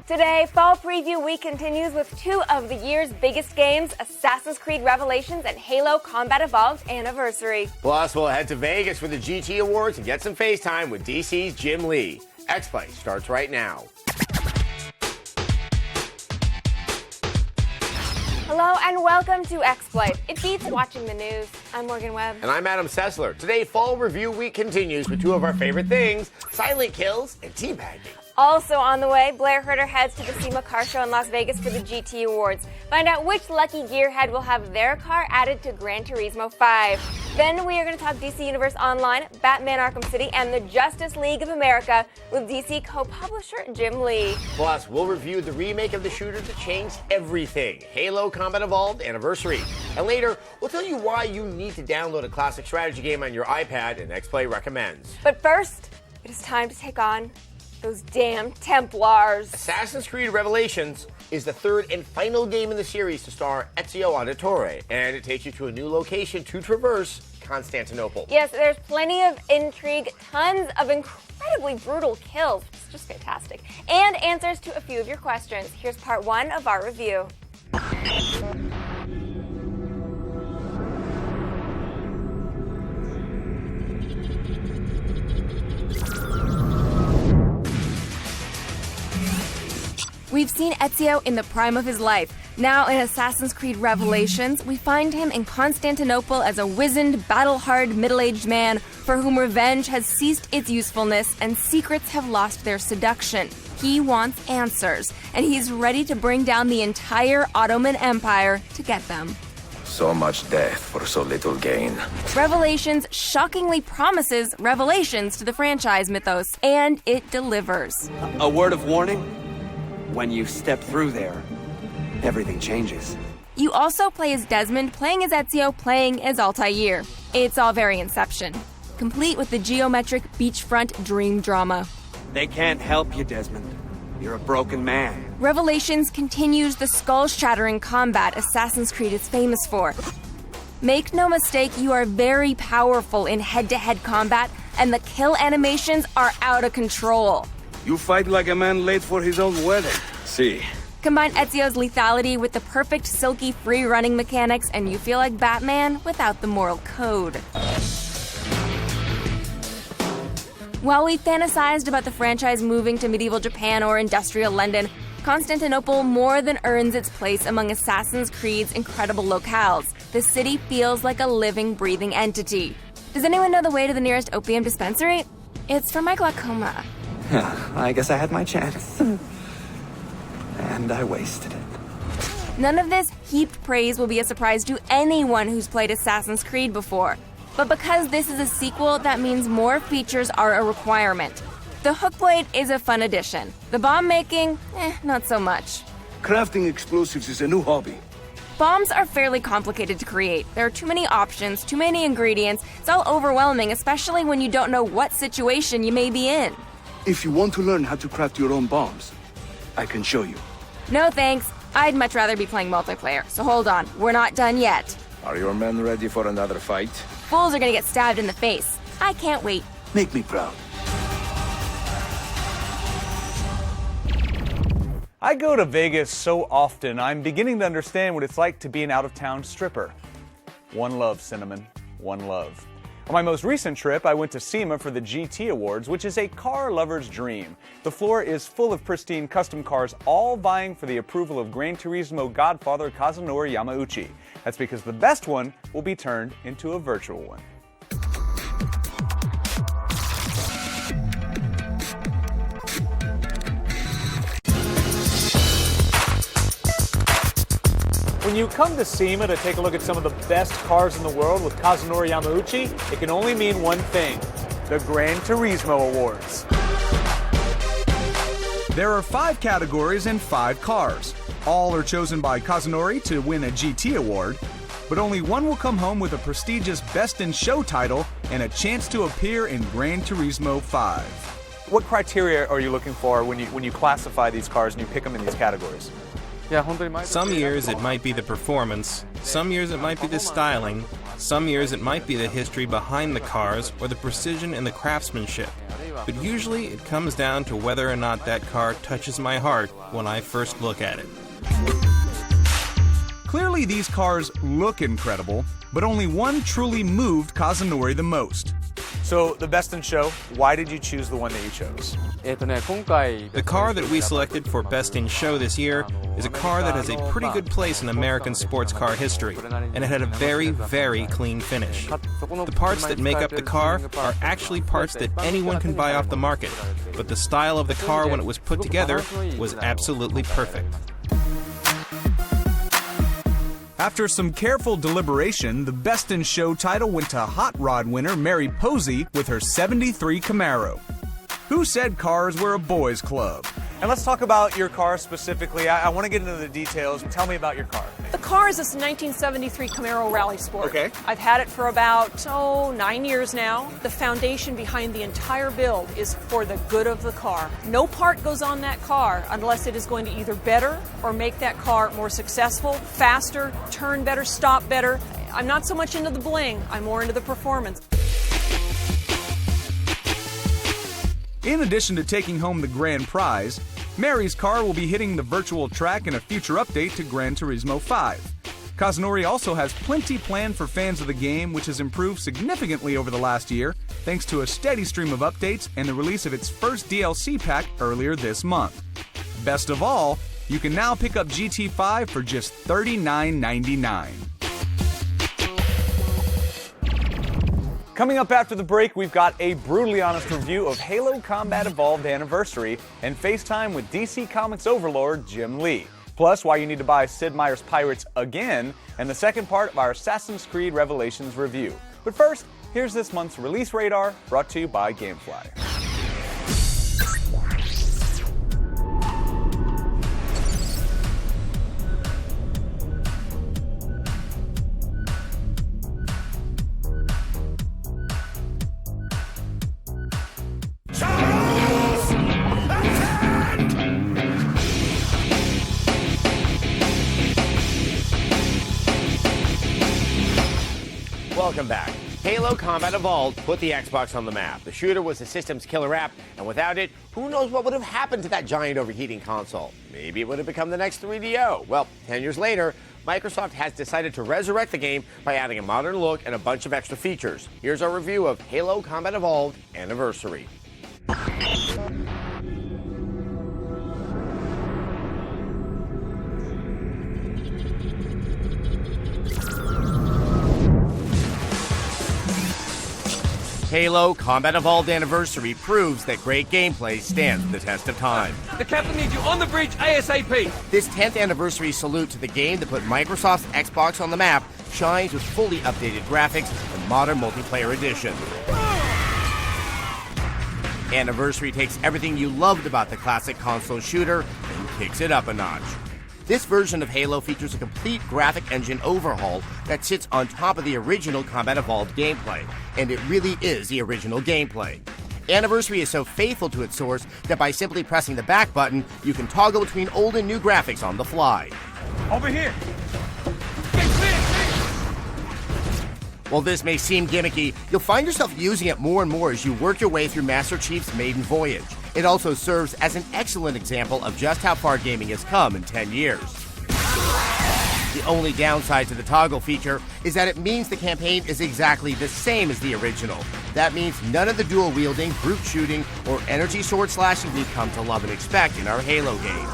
Today, Fall Preview Week continues with two of the year's biggest games, Assassin's Creed Revelations and Halo Combat Evolved Anniversary. Plus, we'll head to Vegas for the GT Awards and get some FaceTime with DC's Jim Lee. X-Play starts right now. Hello and welcome to X-Play. It beats watching the news. I'm Morgan Webb. And I'm Adam Sessler. Today, Fall Review Week continues with two of our favorite things, silent kills and teabagging. Also on the way, Blair Herter heads to the SEMA car show in Las Vegas for the GT Awards. Find out which lucky gearhead will have their car added to Gran Turismo 5. Then we are going to talk DC Universe Online, Batman Arkham City, and the Justice League of America with DC co-publisher Jim Lee. Plus, we'll review the remake of the shooter that changed everything, Halo Combat Evolved Anniversary. And later, we'll tell you why you need to download a classic strategy game on your iPad, and X-Play recommends. But first, it is time to take on those damn Templars. Assassin's Creed Revelations is the third and final game in the series to star Ezio Auditore, and it takes you to a new location to traverse Constantinople. Yes, there's plenty of intrigue, tons of incredibly brutal kills. It's just fantastic. And answers to a few of your questions. Here's part one of our review. We've seen Ezio in the prime of his life. Now in Assassin's Creed Revelations, we find him in Constantinople as a wizened, battle-hard, middle-aged man for whom revenge has ceased its usefulness and secrets have lost their seduction. He wants answers, and he's ready to bring down the entire Ottoman Empire to get them. So much death for so little gain. Revelations shockingly promises revelations to the franchise mythos, and it delivers. A word of warning? When you step through there, everything changes. You also play as Desmond, playing as Ezio, playing as Altair. It's all very Inception, complete with the geometric beachfront dream drama. They can't help you, Desmond. You're a broken man. Revelations continues the skull-shattering combat Assassin's Creed is famous for. Make no mistake, you are very powerful in head-to-head combat, and the kill animations are out of control. You fight like a man late for his own wedding. See. Combine Ezio's lethality with the perfect silky free-running mechanics, and you feel like Batman without the moral code. While we fantasized about the franchise moving to medieval Japan or industrial London, Constantinople more than earns its place among Assassin's Creed's incredible locales. The city feels like a living, breathing entity. Does anyone know the way to the nearest opium dispensary? It's for my glaucoma. I guess I had my chance. And I wasted it. None of this heaped praise will be a surprise to anyone who's played Assassin's Creed before. But because this is a sequel, that means more features are a requirement. The Hookblade is a fun addition. The bomb making, not so much. Crafting explosives is a new hobby. Bombs are fairly complicated to create. There are too many options, too many ingredients. It's all overwhelming, especially when you don't know what situation you may be in. If you want to learn how to craft your own bombs, I can show you. No thanks. I'd much rather be playing multiplayer, so hold on. We're not done yet. Are your men ready for another fight? Fools are gonna get stabbed in the face. I can't wait. Make me proud. I go to Vegas so often, I'm beginning to understand what it's like to be an out-of-town stripper. One love, Cinnamon. One love. On my most recent trip, I went to SEMA for the GT Awards, which is a car lover's dream. The floor is full of pristine custom cars, all vying for the approval of Gran Turismo godfather Kazunori Yamauchi. That's because the best one will be turned into a virtual one. When you come to SEMA to take a look at some of the best cars in the world with Kazunori Yamauchi, it can only mean one thing: the Gran Turismo Awards. There are 5 categories and 5 cars. All are chosen by Kazunori to win a GT award, but only one will come home with a prestigious Best in Show title and a chance to appear in Gran Turismo 5. What criteria are you looking for when you classify these cars and you pick them in these categories? Some years it might be the performance, some years it might be the styling, some years it might be the history behind the cars or the precision and the craftsmanship. but usually it comes down to whether or not that car touches my heart when I first look at it. Clearly these cars look incredible, but only one truly moved Kazunori the most. So, the Best in Show, why did you choose the one that you chose? The car that we selected for Best in Show this year is a car that has a pretty good place in American sports car history, and it had a very, very clean finish. The parts that make up the car are actually parts that anyone can buy off the market, but the style of the car when it was put together was absolutely perfect. After some careful deliberation, the Best in Show title went to hot rod winner Mary Posey with her '73 Camaro. Who said cars were a boys' club? And let's talk about your car specifically. I want to get into the details. Tell me about your car. The car is this 1973 Camaro Rally Sport. Okay. I've had it for about, 9 years now. The foundation behind the entire build is for the good of the car. No part goes on that car unless it is going to either better or make that car more successful, faster, turn better, stop better. I'm not so much into the bling, I'm more into the performance. In addition to taking home the grand prize, Mary's car will be hitting the virtual track in a future update to Gran Turismo 5. Kazunori also has plenty planned for fans of the game, which has improved significantly over the last year, thanks to a steady stream of updates and the release of its first DLC pack earlier this month. Best of all, you can now pick up GT5 for just $39.99. Coming up after the break, we've got a brutally honest review of Halo Combat Evolved Anniversary and FaceTime with DC Comics overlord Jim Lee. Plus, why you need to buy Sid Meier's Pirates again, and the second part of our Assassin's Creed Revelations review. But first, here's this month's release radar, brought to you by Gamefly. Welcome back. Halo Combat Evolved put the Xbox on the map. The shooter was the system's killer app, and without it, who knows what would have happened to that giant overheating console? Maybe it would have become the next 3DO. Well, 10 years later, Microsoft has decided to resurrect the game by adding a modern look and a bunch of extra features. Here's our review of Halo Combat Evolved Anniversary. Halo Combat Evolved Anniversary proves that great gameplay stands the test of time. The captain needs you on the bridge ASAP. This 10th anniversary salute to the game that put Microsoft's Xbox on the map shines with fully updated graphics and modern multiplayer edition. Anniversary takes everything you loved about the classic console shooter and kicks it up a notch. This version of Halo features a complete graphic engine overhaul that sits on top of the original Combat Evolved gameplay, and it really is the original gameplay. Anniversary is so faithful to its source that by simply pressing the back button, you can toggle between old and new graphics on the fly. Over here. While this may seem gimmicky, you'll find yourself using it more and more as you work your way through Master Chief's maiden voyage. It also serves as an excellent example of just how far gaming has come in 10 years. The only downside to the toggle feature is that it means the campaign is exactly the same as the original. That means none of the dual wielding, brute shooting, or energy sword slashing we've come to love and expect in our Halo games.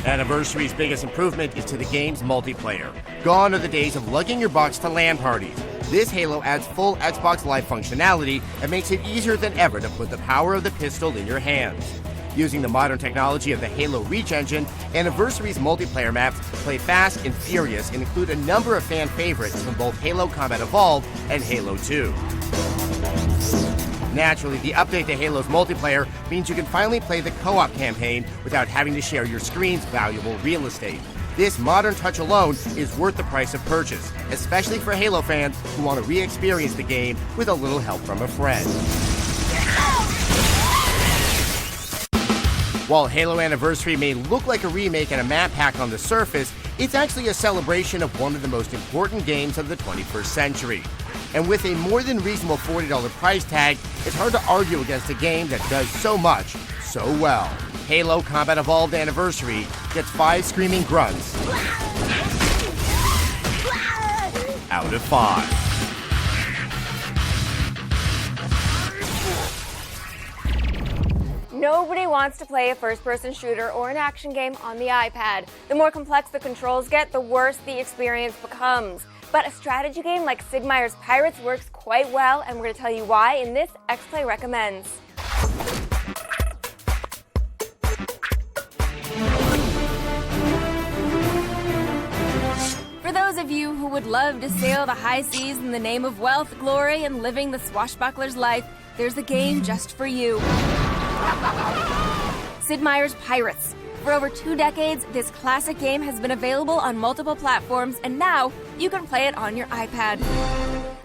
Anniversary's biggest improvement is to the game's multiplayer. Gone are the days of lugging your box to LAN parties. This Halo adds full Xbox Live functionality and makes it easier than ever to put the power of the pistol in your hands. Using the modern technology of the Halo Reach engine, Anniversary's multiplayer maps play fast and furious and include a number of fan favorites from both Halo Combat Evolved and Halo 2. Naturally, the update to Halo's multiplayer means you can finally play the co-op campaign without having to share your screen's valuable real estate. This modern touch alone is worth the price of purchase, especially for Halo fans who want to re-experience the game with a little help from a friend. While Halo Anniversary may look like a remake and a map pack on the surface, it's actually a celebration of one of the most important games of the 21st century. And with a more than reasonable $40 price tag, it's hard to argue against a game that does so much, so well. Halo Combat Evolved Anniversary gets 5 screaming grunts out of 5. Nobody wants to play a first-person shooter or an action game on the iPad. The more complex the controls get, the worse the experience becomes. But a strategy game like Sid Meier's Pirates works quite well, and we're going to tell you why in this X-Play Recommends. For those of you who would love to sail the high seas in the name of wealth, glory, and living the swashbuckler's life, there's a game just for you. Sid Meier's Pirates. For over 2 decades, this classic game has been available on multiple platforms, and now you can play it on your iPad.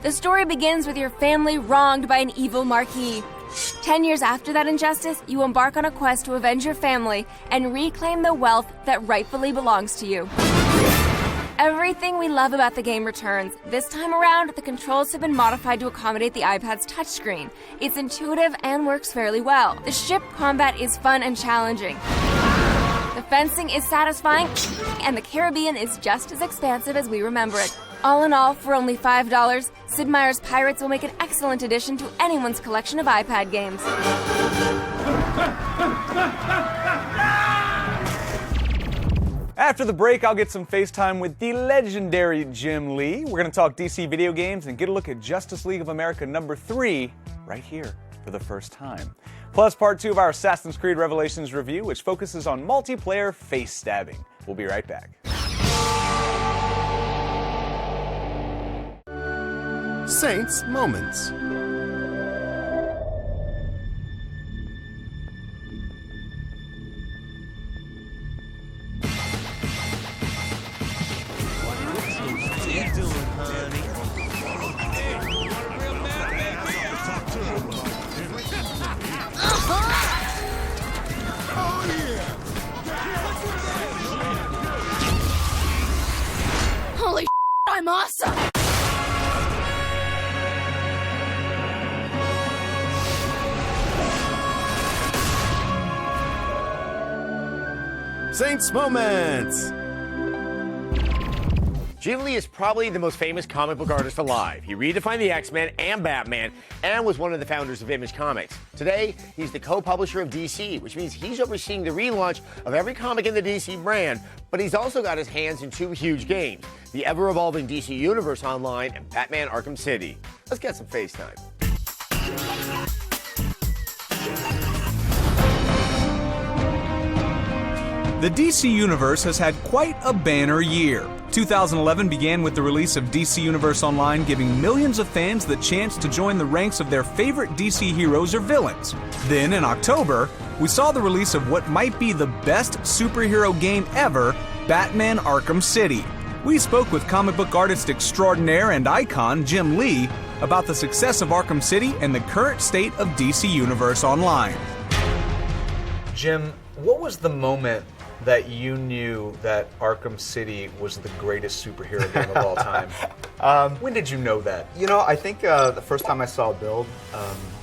The story begins with your family wronged by an evil marquis. 10 years after that injustice, you embark on a quest to avenge your family and reclaim the wealth that rightfully belongs to you. Everything we love about the game returns. This time around, the controls have been modified to accommodate the iPad's touchscreen. It's intuitive and works fairly well. The ship combat is fun and challenging. The fencing is satisfying, and the Caribbean is just as expansive as we remember it. All in all, for only $5, Sid Meier's Pirates will make an excellent addition to anyone's collection of iPad games. After the break, I'll get some FaceTime with the legendary Jim Lee. We're going to talk DC video games and get a look at Justice League of America #3 right here for the first time. Plus, part 2 of our Assassin's Creed Revelations review, which focuses on multiplayer face stabbing. We'll be right back. Saints Moments. Holy I'm awesome! Saints Moments. Jim Lee is probably the most famous comic book artist alive. He redefined the X-Men and Batman and was one of the founders of Image Comics. Today, he's the co-publisher of DC, which means he's overseeing the relaunch of every comic in the DC brand, but he's also got his hands in 2 huge games, the ever-evolving DC Universe Online and Batman Arkham City. Let's get some FaceTime. The DC Universe has had quite a banner year. 2011 began with the release of DC Universe Online, giving millions of fans the chance to join the ranks of their favorite DC heroes or villains. Then, in October, we saw the release of what might be the best superhero game ever, Batman Arkham City. We spoke with comic book artist extraordinaire and icon Jim Lee about the success of Arkham City and the current state of DC Universe Online. Jim, what was the moment that you knew that Arkham City was the greatest superhero game of all time? When did you know that? You know, I think the first time I saw a build,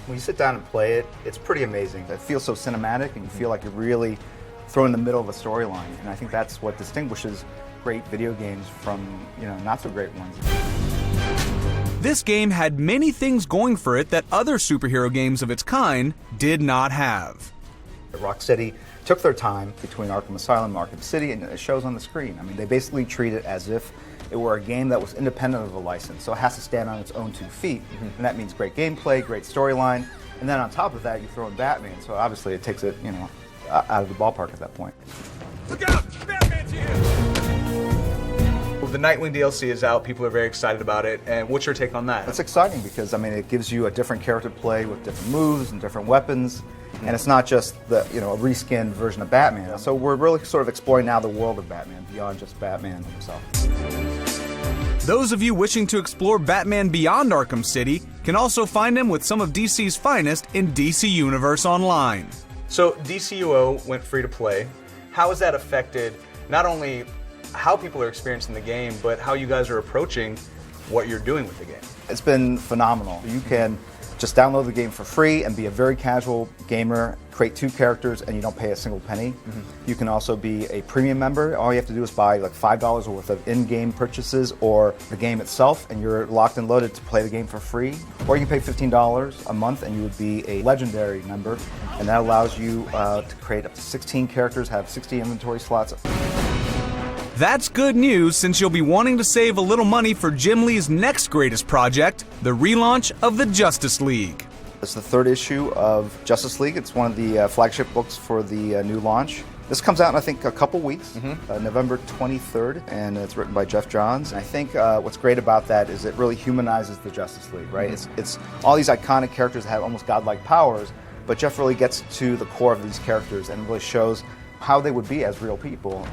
when you sit down and play it, it's pretty amazing. It feels so cinematic, and you feel like you're really thrown in the middle of a storyline. And I think that's what distinguishes great video games from, not so great ones. This game had many things going for it that other superhero games of its kind did not have. Rocksteady took their time between Arkham Asylum and Arkham City, and it shows on the screen. I mean, they basically treat it as if it were a game that was independent of the license, so it has to stand on its own 2 feet. And that means great gameplay, great storyline, and then on top of that, you throw in Batman, so obviously it takes it, out of the ballpark at that point. Look out! Batman's here! The Nightwing DLC is out. People are very excited about it. And what's your take on that? It's exciting because, it gives you a different character to play with different moves and different weapons. And it's not just a reskinned version of Batman. So we're really sort of exploring now the world of Batman beyond just Batman himself. Those of you wishing to explore Batman beyond Arkham City can also find him with some of DC's finest in DC Universe Online. So DCUO went free to play. How has that affected not only how people are experiencing the game, but how you guys are approaching what you're doing with the game. It's been phenomenal. You can just download the game for free and be a very casual gamer, create 2 characters, and you don't pay a single penny. You can also be a premium member. All you have to do is buy like $5 worth of in-game purchases or the game itself, and you're locked and loaded to play the game for free. Or you can pay $15 a month and you would be a legendary member, and that allows you to create up to 16 characters, have 60 inventory slots. That's good news since you'll be wanting to save a little money for Jim Lee's next greatest project, the relaunch of the Justice League. It's the 3rd issue of Justice League. It's one of the flagship books for the new launch. This comes out in, I think, a couple weeks, November 23rd, and it's written by Jeff Johns. I think what's great about that is it really humanizes the Justice League, right? It's all these iconic characters that have almost godlike powers, but Jeff really gets to the core of these characters and really shows how they would be as real people.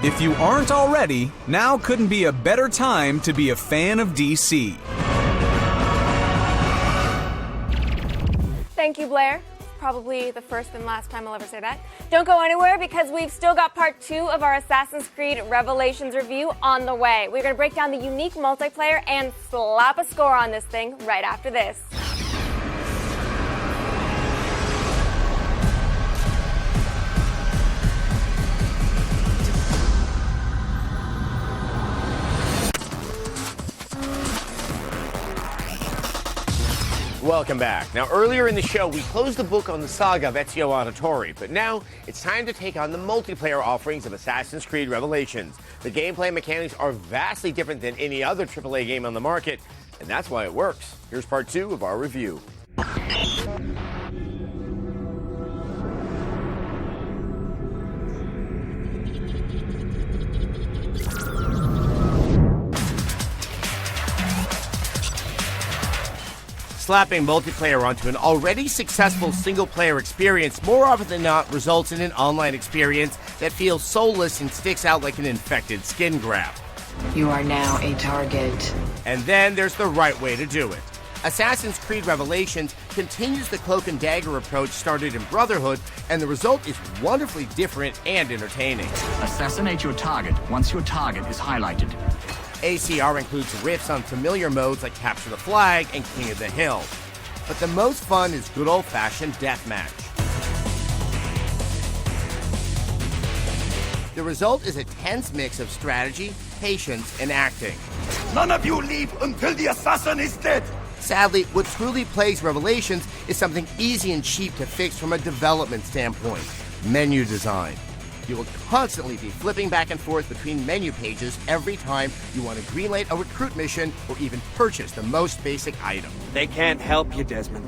If you aren't already, now couldn't be a better time to be a fan of DC. Thank you, Blair. Probably the first and last time I'll ever say that. Don't go anywhere because we've still got part 2 of our Assassin's Creed Revelations review on the way. We're going to break down the unique multiplayer and slap a score on this thing right after this. Welcome back. Now, earlier in the show, we closed the book on the saga of Ezio Auditore, but now it's time to take on the multiplayer offerings of Assassin's Creed Revelations. The gameplay mechanics are vastly different than any other AAA game on the market, and that's why it works. Here's part 2 of our review. Slapping multiplayer onto an already successful single-player experience more often than not results in an online experience that feels soulless and sticks out like an infected skin graft. You are now a target. And then there's the right way to do it. Assassin's Creed Revelations continues the cloak and dagger approach started in Brotherhood, and the result is wonderfully different and entertaining. Assassinate your target once your target is highlighted. ACR includes riffs on familiar modes like Capture the Flag and King of the Hill. But the most fun is good old-fashioned deathmatch. The result is a tense mix of strategy, patience, and acting. None of you leave until the assassin is dead! Sadly, what truly plagues Revelations is something easy and cheap to fix from a development standpoint: menu design. You will constantly be flipping back and forth between menu pages every time you want to greenlight a recruit mission or even purchase the most basic item. They can't help you, Desmond.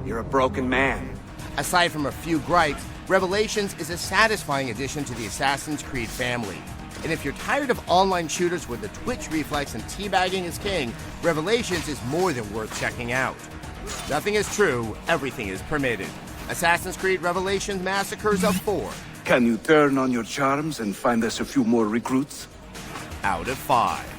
You're a broken man. Aside from a few gripes, Revelations is a satisfying addition to the Assassin's Creed family. And if you're tired of online shooters where the twitch reflex and teabagging is king, Revelations is more than worth checking out. Nothing is true, everything is permitted. Assassin's Creed Revelations massacres of 4. Can you turn on your charms and find us a few more recruits? Out of 5.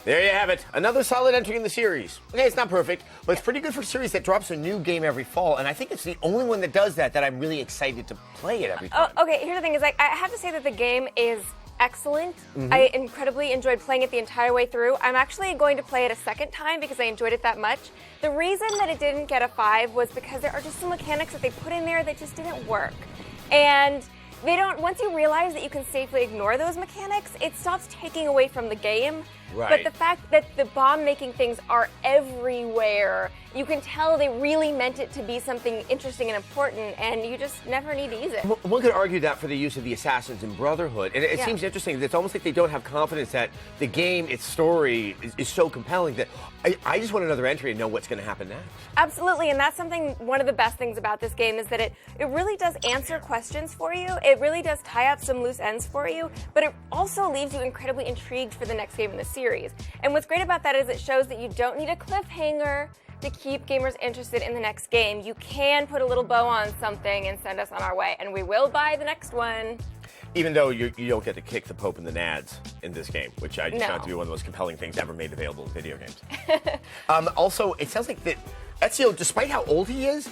There you have it. Another solid entry in the series. Okay, it's not perfect, but it's pretty good for a series that drops a new game every fall, and I think it's the only one that does that I'm really excited to play it every time. Oh, okay, here's the thing, is I have to say that the game is excellent. I incredibly enjoyed playing it the entire way through. I'm actually going to play it a second time because I enjoyed it that much. The reason that it didn't get a 5 was because there are just some mechanics that they put in there that just didn't work. And they don't, once you realize that you can safely ignore those mechanics, it stops taking away from the game. Right. But the fact that the bomb-making things are everywhere, you can tell they really meant it to be something interesting and important, and you just never need to use it. One could argue that for the use of the assassins in Brotherhood, and it seems interesting. It's almost like they don't have confidence that the game, its story, is so compelling that I just want another entry and know what's going to happen next. Absolutely, and that's something, one of the best things about this game is that it really does answer questions for you. It really does tie up some loose ends for you, but it also leaves you incredibly intrigued for the next game in the series. And what's great about that is it shows that you don't need a cliffhanger to keep gamers interested in the next game. You can put a little bow on something and send us on our way, and we will buy the next one. Even though you don't get to kick the Pope in the nads in this game, which I just found to be one of the most compelling things ever made available in video games. Also, it sounds like that Ezio, despite how old he is,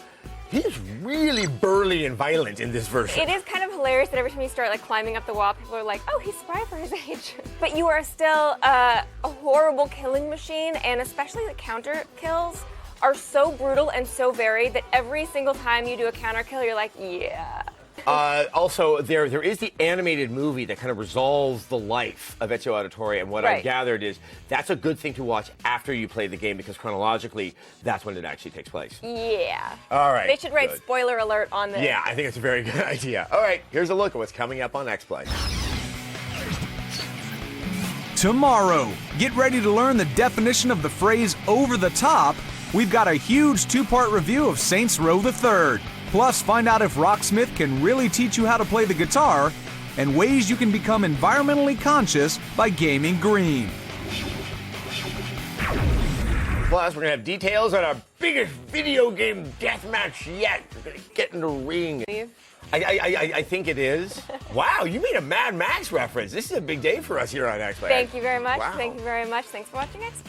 He's really burly and violent in this version. It is kind of hilarious that every time you start like climbing up the wall, people are like, oh, he's spry for his age. But you are still a horrible killing machine, and especially the counter kills are so brutal and so varied that every single time you do a counter kill, you're like, yeah. Also, there is the animated movie that kind of resolves the life of Ezio Auditore, and what I've gathered is that's a good thing to watch after you play the game because chronologically, that's when it actually takes place. Yeah. All right. They should write spoiler alert on this. Yeah, I think it's a very good idea. All right, here's a look at what's coming up on X-Play. Tomorrow, get ready to learn the definition of the phrase over the top. We've got a huge 2-part review of Saints Row the Third. Plus, find out if Rocksmith can really teach you how to play the guitar and ways you can become environmentally conscious by gaming green. Plus, we're going to have details on our biggest video game deathmatch yet. We're going to get in the ring. I think it is. Wow, you made a Mad Max reference. This is a big day for us here on X-Play. Thank you very much. Wow. Thank you very much. Thanks for watching X-Play.